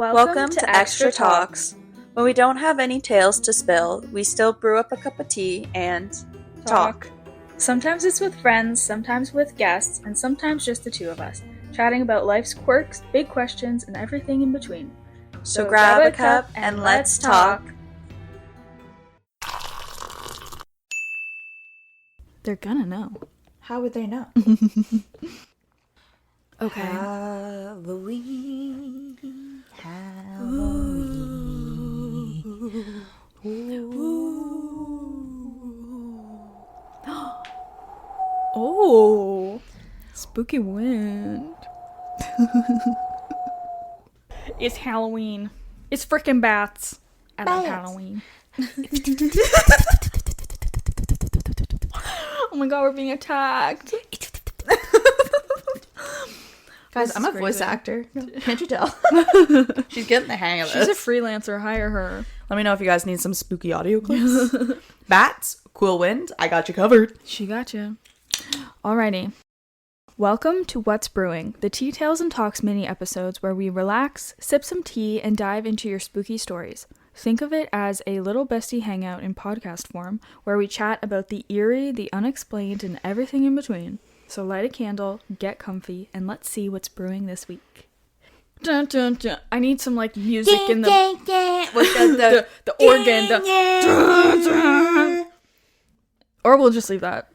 Welcome to Extra Talks. When we don't have any tales to spill, we still brew up a cup of tea and talk. Sometimes it's with friends, sometimes with guests, and sometimes just the two of us, chatting about life's quirks, big questions, and everything in between. So grab a cup and let's talk. They're gonna know. How would they know? Okay. Halloween. Oh, spooky wind. It's Halloween. It's frickin' bats. I love Halloween. Oh my god, we're being attacked. Guys, I'm a voice actor. Can't you tell? She's getting the hang of it. She's a freelancer. Hire her. Let me know if you guys need some spooky audio clips. Bats, cool wind, I got you covered. She got you. Alrighty. Welcome to What's Brewing, the Tea Tales and Talks mini episodes where we relax, sip some tea, and dive into your spooky stories. Think of it as a little bestie hangout in podcast form where we chat about the eerie, the unexplained, and everything in between. So light a candle, get comfy, and let's see what's brewing this week. Dun, dun, dun. I need some like music in the organ. Dun, dun. Or we'll just leave that.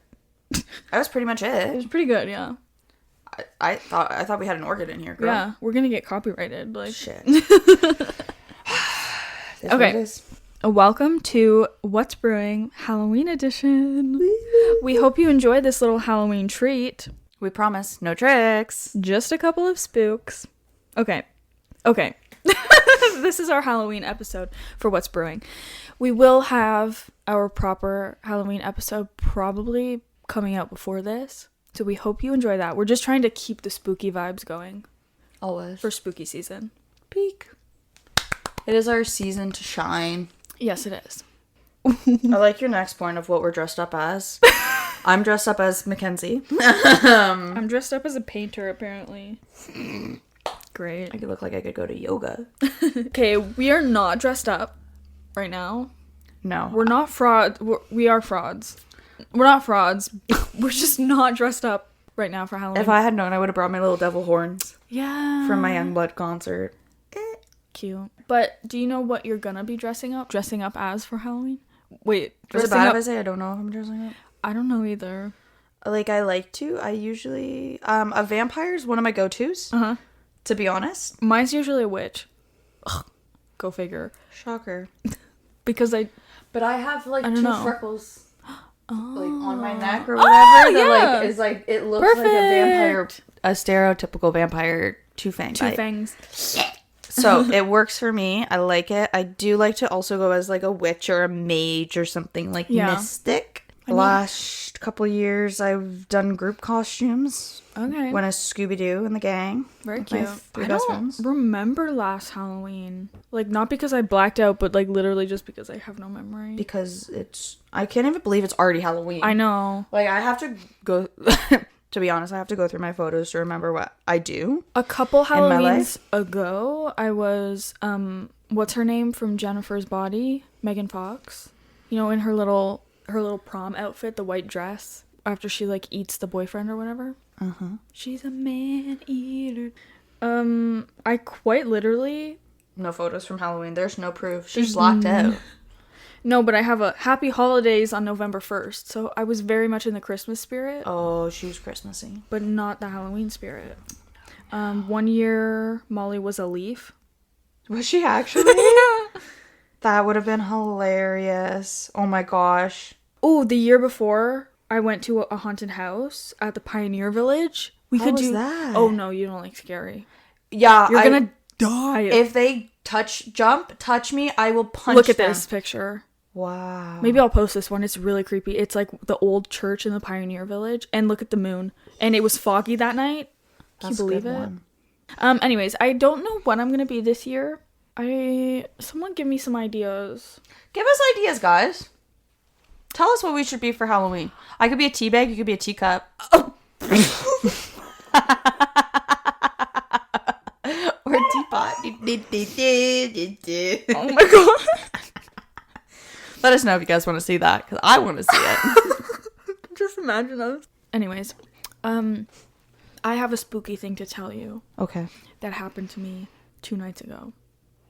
That was pretty much It it. was pretty good, yeah. I thought we had an organ in here, girl. Yeah, we're gonna get copyrighted. Like Shit. Okay. Welcome to What's Brewing Halloween edition. We hope you enjoyed this little Halloween treat. We promise, no tricks. Just a couple of spooks. Okay. This is our Halloween episode for What's Brewing. We will have our proper Halloween episode probably coming out before this. So we hope you enjoy that. We're just trying to keep the spooky vibes going. Always. For spooky season. Peak. It is our season to shine. Yes, it is. I like your next point of what we're dressed up as. I'm dressed up as Mackenzie. I'm dressed up as a painter, apparently. Great. I could look like I could go to yoga. Okay, we are not dressed up right now. No. We're not fraud. We are frauds. We're not frauds. We're just not dressed up right now for Halloween. If I had known, I would have brought my little devil horns. Yeah. From my Youngblood concert. Cute. But do you know what you're gonna be dressing up as for Halloween? Wait, Is it bad if I say I don't know if I'm dressing up? I don't know either. Like, I usually, a vampire is one of my go-tos. Uh-huh. To be honest. Mine's usually a witch. Ugh, go figure. Shocker. Because But I have, like, two freckles. Oh. Like, on my neck or whatever. Yeah. That, like, is, like, it looks Perfect. like a vampire, a stereotypical vampire two-fang Two bite. fangs. So, it works for me. I like it. I do like to also go as, like, a witch or a mage or something, like, mystic. Last couple years, I've done group costumes. Okay. Went as Scooby-Doo in the gang. Very with cute. my three I best don't friends. remember last Halloween. Like, not because I blacked out, but, like, literally just because I have no memory. Because I can't even believe it's already Halloween. I know. Like, I have to go... To be honest, I have to go through my photos to remember what I do. A couple in my Halloweens life. ago, I was, what's her name from Jennifer's Body? Megan Fox. You know, in her little prom outfit, the white dress, after she, like, eats the boyfriend or whatever. Uh-huh. She's a man-eater. I quite literally... No photos from Halloween. There's no proof. She's blocked out. No, but I have a Happy Holidays on November 1st, so I was very much in the Christmas spirit. Oh, she was Christmassy. But not the Halloween spirit. 1 year, Molly was a leaf. Was she actually? That would have been hilarious. Oh my gosh. Oh, the year before, I went to a haunted house at the Pioneer Village. How was that? Oh no, you don't like scary. Yeah, You're gonna die. If they touch me, I will punch Look at them. this picture. Wow. Maybe I'll post this one. It's really creepy. It's like the old church in the Pioneer Village, and look at the moon. And it was foggy that night. Can you believe it? Anyways, I don't know what I'm gonna be this year. Someone give me some ideas. Give us ideas, guys. Tell us what we should be for Halloween. I could be a tea bag. You could be a teacup. Oh. Or a teapot. Oh my god. Let us know if you guys want to see that, because I want to see it. Just imagine us. Anyways, I have a spooky thing to tell you. Okay. That happened to me 2 nights ago.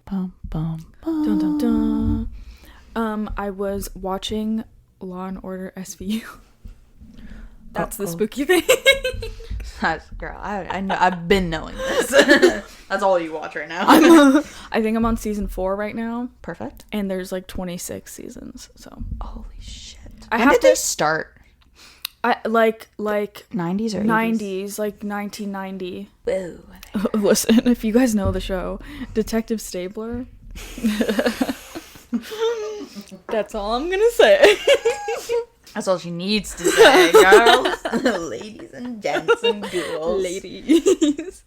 Bum, bum, bum. Dun, dun, dun. I was watching Law and Order SVU. That's the spooky thing. Girl, I know. I've been knowing this. That's all you watch right now. I think I'm on season 4 right now. Perfect. And there's like 26 seasons, so. Holy shit. When did they start? Like 90s or 80s? 90s, like 1990. Whoa. Listen, if you guys know the show, Detective Stabler. That's all I'm gonna say. That's all she needs to say, girls. Ladies and gents and ghouls. Ladies.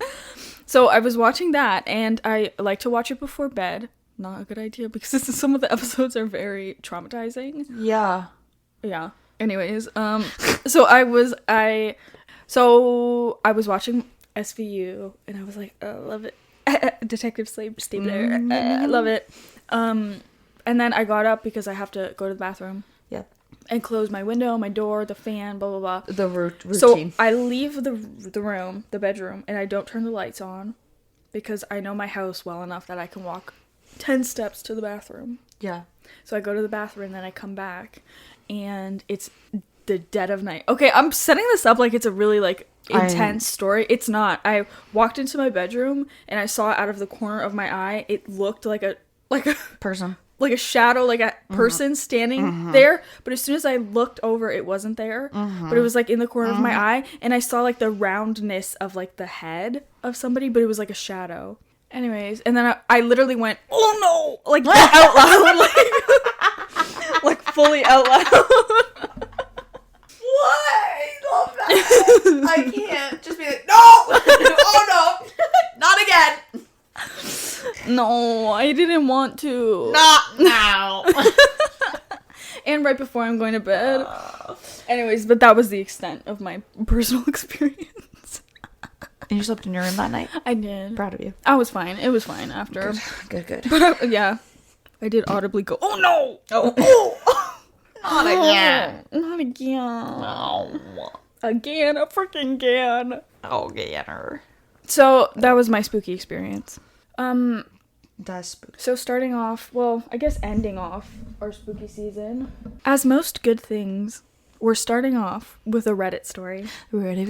So I was watching that, and I like to watch it before bed. Not a good idea, because some of the episodes are very traumatizing. Yeah. Yeah. Anyways, so I was watching SVU, and I was like, oh, I love it. Detective Stabler. I love it. And then I got up because I have to go to the bathroom. Yep. And close my window, my door, the fan, blah, blah, blah. The routine. So I leave the room, the bedroom, and I don't turn the lights on because I know my house well enough that I can walk 10 steps to the bathroom. Yeah. So I go to the bathroom, and then I come back, and it's the dead of night. Okay, I'm setting this up like it's a really, like, intense story. It's not. I walked into my bedroom, and I saw out of the corner of my eye, it looked like a person. Like a shadow, like a person standing there. But as soon as I looked over, it wasn't there. But it was like in the corner of my eye. And I saw like the roundness of like the head of somebody, but it was like a shadow. Anyways, and then I literally went, oh no! Like out loud. Like fully out loud. What? I love that. I can't just be like, no! Oh no! Not again! No, I didn't want to. Not now. And right before I'm going to bed. Anyways, but that was the extent of my personal experience. And you slept in your room that night? I did. Proud of you. I was fine. It was fine after. Good. But I did audibly go, oh no! Oh. Not again. Not again. No. Again, a freaking again. Oh, Ganner. So that was my spooky experience. That's spooky. So starting off, well, I guess ending off our spooky season. As most good things, we're starting off with a Reddit story. Reddit.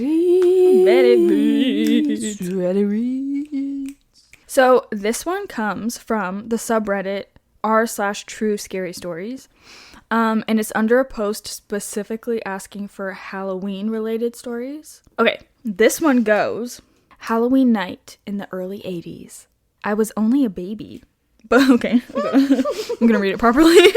So this one comes from the subreddit r/true scary stories. And it's under a post specifically asking for Halloween related stories. Okay, this one goes, Halloween night in the early 80s. I was only a baby. But okay. I'm gonna read it properly.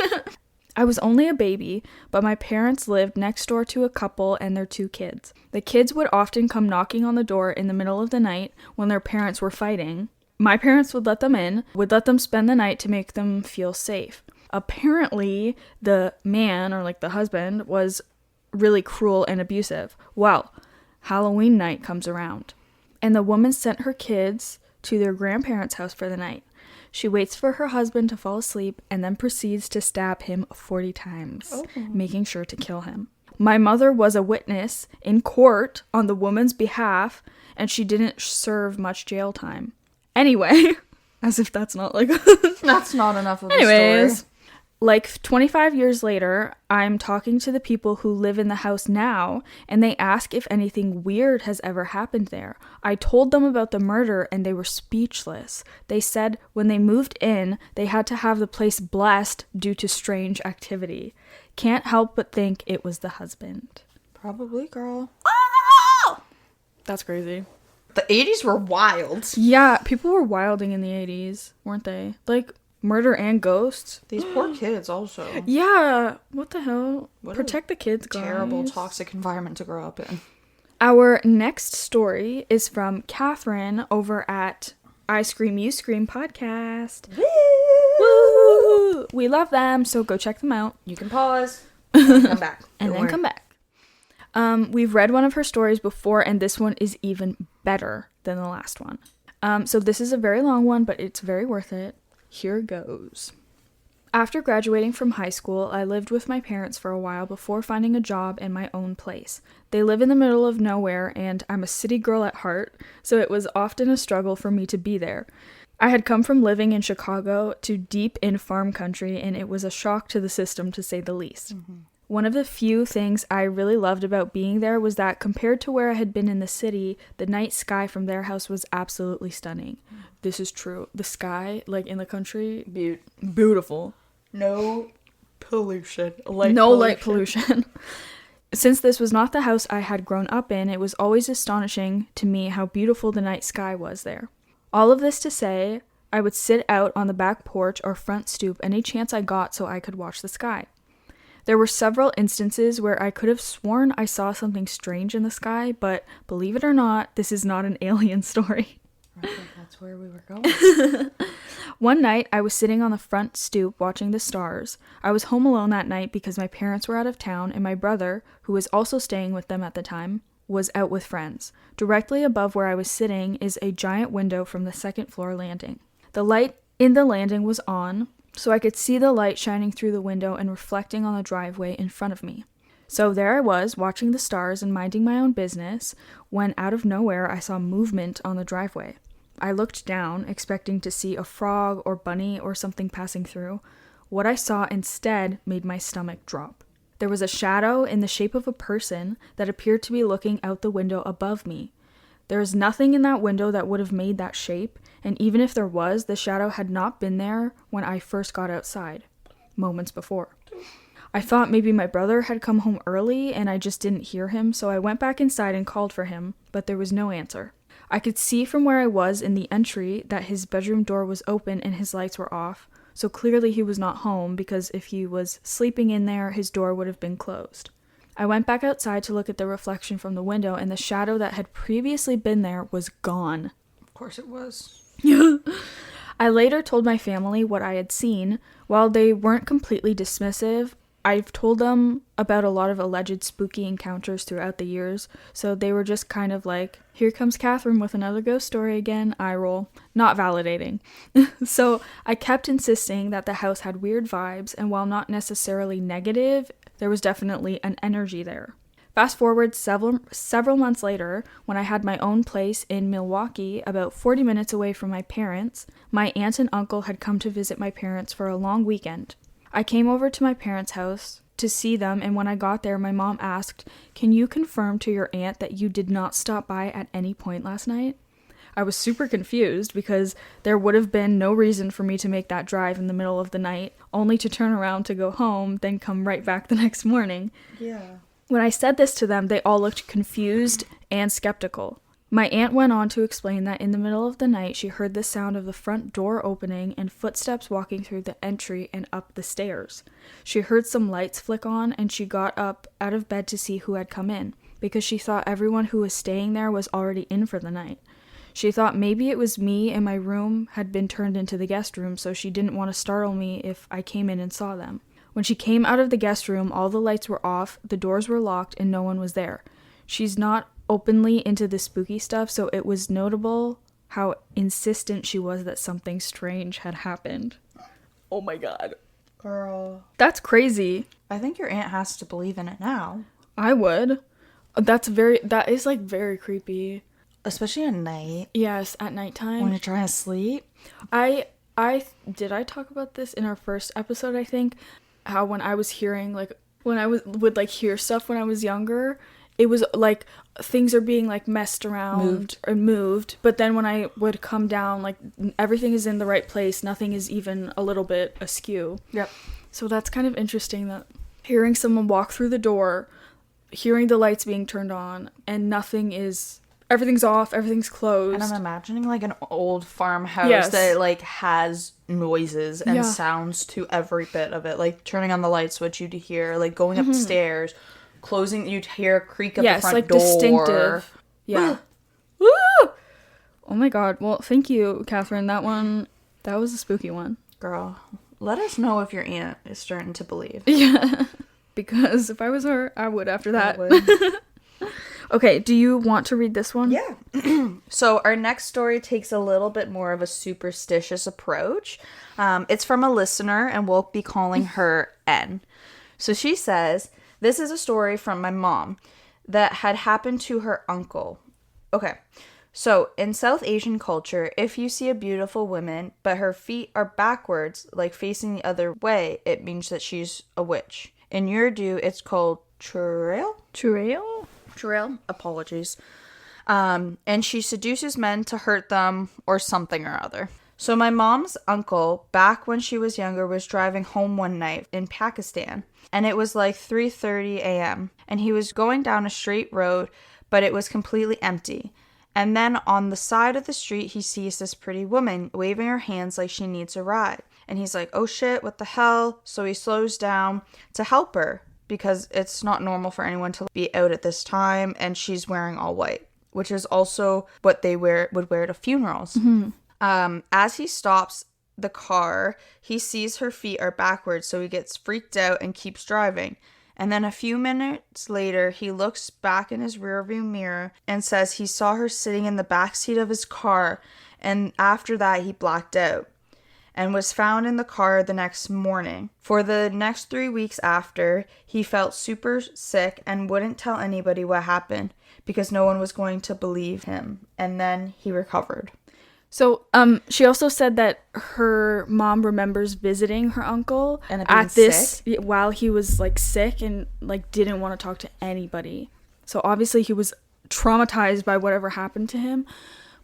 I was only a baby, but my parents lived next door to a couple and their 2 kids. The kids would often come knocking on the door in the middle of the night when their parents were fighting. My parents would let them in, would let them spend the night to make them feel safe. Apparently, the man, or like the husband, was really cruel and abusive. Well, Halloween night comes around, and the woman sent her kids to their grandparents' house for the night. She waits for her husband to fall asleep and then proceeds to stab him 40 times, making sure to kill him. My mother was a witness in court on the woman's behalf, and she didn't serve much jail time. Anyway, as if that's not like... That's not enough of a Anyways, story. Like 25 years later, I'm talking to the people who live in the house now, and they ask if anything weird has ever happened there. I told them about the murder, and they were speechless. They said when they moved in, they had to have the place blessed due to strange activity. Can't help but think it was the husband. Probably, girl. Oh! That's crazy. The 80s were wild. Yeah, people were wilding in the 80s, weren't they? Like... murder and ghosts. These poor kids also. Yeah. What the hell? Protect the kids, guys. Terrible toxic environment to grow up in. Our next story is from Catherine over at I Scream You Scream podcast. Woo! Woo! We love them, so go check them out. You can pause. Come back. Come back. We've read one of her stories before, and this one is even better than the last one. So this is a very long one, but it's very worth it. Here goes. After graduating from high school, I lived with my parents for a while before finding a job in my own place. They live in the middle of nowhere, and I'm a city girl at heart, so it was often a struggle for me to be there. I had come from living in Chicago to deep in farm country, and it was a shock to the system, to say the least. Mm-hmm. One of the few things I really loved about being there was that compared to where I had been in the city, the night sky from their house was absolutely stunning. This is true. The sky, like in the country, beautiful. No pollution. Light pollution. Since this was not the house I had grown up in, it was always astonishing to me how beautiful the night sky was there. All of this to say, I would sit out on the back porch or front stoop any chance I got so I could watch the sky. There were several instances where I could have sworn I saw something strange in the sky, but believe it or not, this is not an alien story. Okay, that's where we were going. One night, I was sitting on the front stoop watching the stars. I was home alone that night because my parents were out of town, and my brother, who was also staying with them at the time, was out with friends. Directly above where I was sitting is a giant window from the second floor landing. The light in the landing was on, so I could see the light shining through the window and reflecting on the driveway in front of me. So there I was, watching the stars and minding my own business, when out of nowhere I saw movement on the driveway. I looked down, expecting to see a frog or bunny or something passing through. What I saw instead made my stomach drop. There was a shadow in the shape of a person that appeared to be looking out the window above me. There is nothing in that window that would have made that shape, and even if there was, the shadow had not been there when I first got outside, moments before. I thought maybe my brother had come home early and I just didn't hear him, so I went back inside and called for him, but there was no answer. I could see from where I was in the entry that his bedroom door was open and his lights were off, so clearly he was not home because if he was sleeping in there, his door would have been closed. I went back outside to look at the reflection from the window, and the shadow that had previously been there was gone. Of course it was. I later told my family what I had seen. While they weren't completely dismissive, I've told them about a lot of alleged spooky encounters throughout the years, so they were just kind of like, here comes Catherine with another ghost story again, eye roll. Not validating. So I kept insisting that the house had weird vibes, and while not necessarily negative, there was definitely an energy there. Fast forward several months later, when I had my own place in Milwaukee, about 40 minutes away from my parents, my aunt and uncle had come to visit my parents for a long weekend. I came over to my parents' house to see them, and when I got there, my mom asked, "Can you confirm to your aunt that you did not stop by at any point last night?" I was super confused because there would have been no reason for me to make that drive in the middle of the night, only to turn around to go home, then come right back the next morning. Yeah. When I said this to them, they all looked confused and skeptical. My aunt went on to explain that in the middle of the night, she heard the sound of the front door opening and footsteps walking through the entry and up the stairs. She heard some lights flick on, and she got up out of bed to see who had come in, because she thought everyone who was staying there was already in for the night. She thought maybe it was me and my room had been turned into the guest room, so she didn't want to startle me if I came in and saw them. When she came out of the guest room, all the lights were off, the doors were locked, and no one was there. She's not openly into the spooky stuff, so it was notable how insistent she was that something strange had happened. Oh my god. Girl. That's crazy. I think your aunt has to believe in it now. I would. That is like very creepy. Especially at night. Yes, at nighttime. When you're trying to sleep. Did I talk about this in our first episode, I think? How when I was hearing, like, when I would like hear stuff when I was younger, it was like things are being like messed around or moved, but then when I would come down, like everything is in the right place, nothing is even a little bit askew. Yep. So that's kind of interesting, that hearing someone walk through the door, hearing the lights being turned on, and everything's off, everything's closed. And I'm imagining like an old farmhouse that like has noises and sounds to every bit of it, like turning on the light switch you'd hear, like going upstairs, closing, you'd hear a creak of the front like door. Distinctive. Yeah. Woo! Oh my god. Well, thank you, Catherine. That was a spooky one. Girl, let us know if your aunt is starting to believe. Yeah. Because if I was her, I would after that. Okay, do you want to read this one? Yeah. So our next story takes a little bit more of a superstitious approach. It's from a listener, and we'll be calling her N. So she says, this is a story from my mom that had happened to her uncle. Okay. So in South Asian culture, if you see a beautiful woman, but her feet are backwards, like facing the other way, it means that she's a witch. In Urdu, it's called Churail? Churail? Apologies. And she seduces men to hurt them or something or other. So my mom's uncle, back when she was younger, was driving home one night in Pakistan. And it was like 3:30 a.m. And he was going down a straight road, but it was completely empty. And then on the side of the street, he sees this pretty woman waving her hands like she needs a ride. And he's like, oh shit, what the hell? So he slows down to help her because it's not normal for anyone to be out at this time. And she's wearing all white, which is also what they would wear to funerals. Mm-hmm. As he stops the car, he sees her feet are backwards, so he gets freaked out and keeps driving. And then a few minutes later, he looks back in his rearview mirror and says he saw her sitting in the backseat of his car, and after that, he blacked out and was found in the car the next morning. For the next 3 weeks after, he felt super sick and wouldn't tell anybody what happened because no one was going to believe him, and then he recovered. So, she also said that her mom remembers visiting her uncle and while he was like sick and like didn't want to talk to anybody. So obviously he was traumatized by whatever happened to him.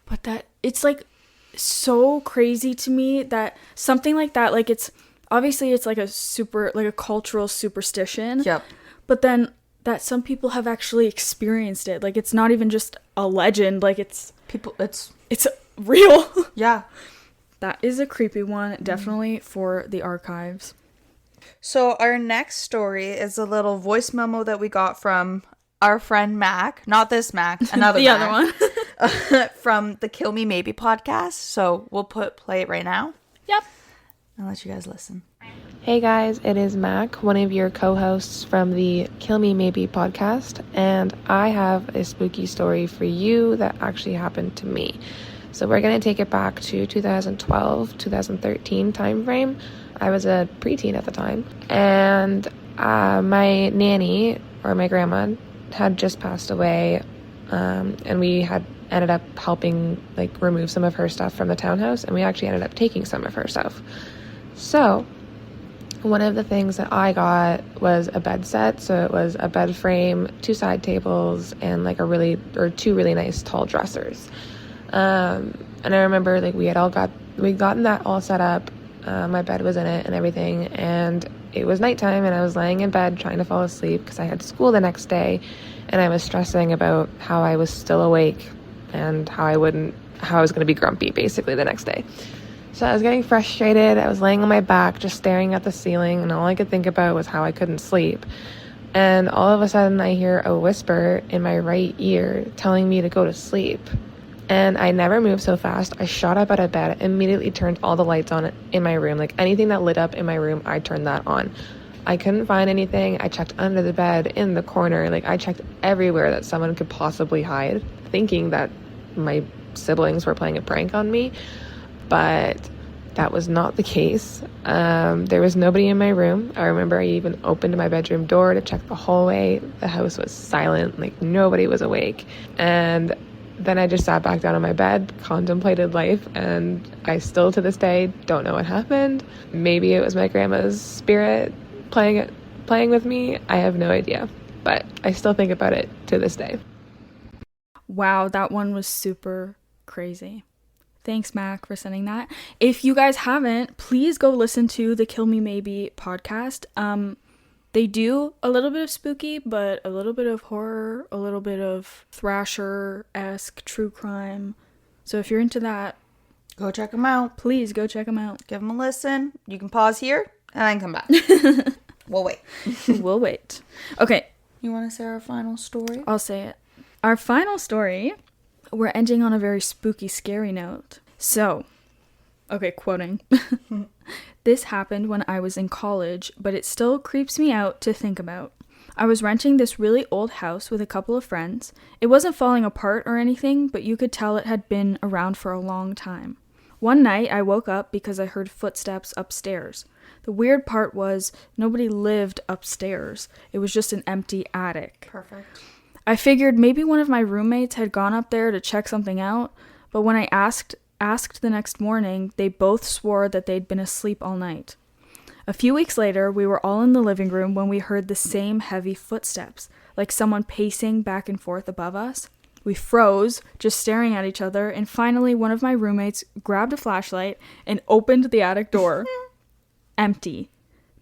But that it's like so crazy to me that something like that, like it's obviously it's like a cultural superstition. Yep. But then that some people have actually experienced it. Like it's not even just a legend. Like it's real. Yeah. That is a creepy one, definitely for the archives. So our next story is a little voice memo that we got from our friend Mac. Not this Mac, another the Mac. other one. From the Kill Me Maybe podcast. So we'll play it right now. Yep. I'll let you guys listen. Hey guys, it is Mac, one of your co-hosts from the Kill Me Maybe podcast, and I have a spooky story for you that actually happened to me. So we're going to take it back to 2012, 2013 time frame. I was a preteen at the time, and my nanny, or my grandma, had just passed away, and we had ended up helping like remove some of her stuff from the townhouse, and we actually ended up taking some of her stuff. So one of the things that I got was a bed set. So it was a bed frame, 2 side tables, and like 2 really nice tall dressers. And I remember like we'd gotten that all set up. My bed was in it and everything, and it was nighttime, and I was laying in bed trying to fall asleep because I had school the next day, and I was stressing about how I was still awake and how I was going to be grumpy basically the next day. So I was getting frustrated. I was laying on my back just staring at the ceiling, and all I could think about was how I couldn't sleep. And all of a sudden I hear a whisper in my right ear telling me to go to sleep. And I never moved so fast. I shot up out of bed, immediately turned all the lights on in my room. Like anything that lit up in my room, I turned that on. I couldn't find anything. I checked under the bed, in the corner. Like I checked everywhere that someone could possibly hide, thinking that my siblings were playing a prank on me. But that was not the case. There was nobody in my room. I remember I even opened my bedroom door to check the hallway. The house was silent, like nobody was awake. And then I just sat back down on my bed, contemplated life, and I still to this day don't know what happened. Maybe it was my grandma's spirit playing with me. I have no idea, but I still think about it to this day. Wow, that one was super crazy. Thanks, Mac, for sending that. If you guys haven't, please go listen to the Kill Me Maybe podcast. They do a little bit of spooky, but a little bit of horror, a little bit of Thrasher-esque true crime. So if you're into that, go check them out. Please go check them out. Give them a listen. You can pause here and then come back. We'll wait. We'll wait. Okay. You want to say our final story? I'll say it. Our final story, we're ending on a very spooky, scary note. So, okay, quoting. This happened when I was in college, but it still creeps me out to think about. I was renting this really old house with a couple of friends. It wasn't falling apart or anything, but you could tell it had been around for a long time. One night, I woke up because I heard footsteps upstairs. The weird part was nobody lived upstairs. It was just an empty attic. Perfect. I figured maybe one of my roommates had gone up there to check something out, but when I asked the next morning, they both swore that they'd been asleep all night. A few weeks later, we were all in the living room when we heard the same heavy footsteps, like someone pacing back and forth above us. We froze, just staring at each other, and finally one of my roommates grabbed a flashlight and opened the attic door. Empty.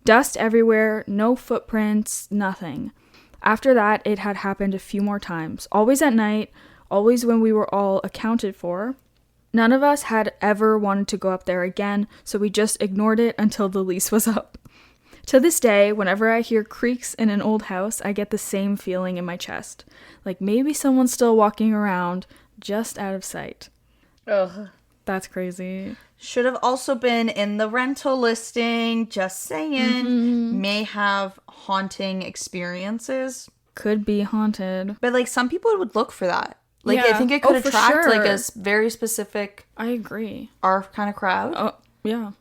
Dust everywhere, no footprints, nothing. After that, it had happened a few more times. Always at night, always when we were all accounted for. None of us had ever wanted to go up there again, so we just ignored it until the lease was up. To this day, whenever I hear creaks in an old house, I get the same feeling in my chest. Like maybe someone's still walking around, just out of sight. Ugh. That's crazy. Should have also been in the rental listing, just saying. Mm-hmm. May have haunting experiences. Could be haunted. But, like, some people would look for that. Like, Yeah. I think it could for attract, sure. like, a very specific, I agree. our kind of crowd Oh, yeah.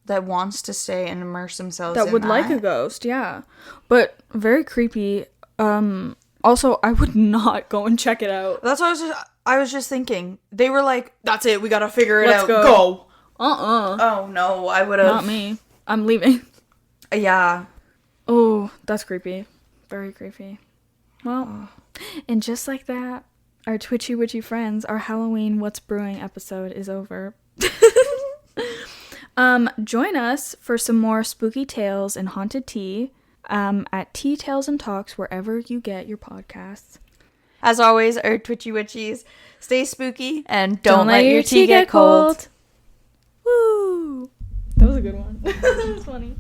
that wants to stay and immerse themselves That in would that. like a ghost, yeah. But very creepy. Also, I would not go and check it out. That's what I was just thinking. They were like, that's it, we gotta figure it Let's out. go. Go. Oh, no, I would have. Not me. I'm leaving. Yeah. Oh, that's creepy. Very creepy. Well, and just like that, our Twitchy Witchy friends, our Halloween What's Brewing episode is over. Join us for some more spooky tales and haunted tea at Tea Tales and Talks wherever you get your podcasts. As always, our Twitchy Witchies, stay spooky and don't let your tea get cold. Woo! That was a good one. That was funny.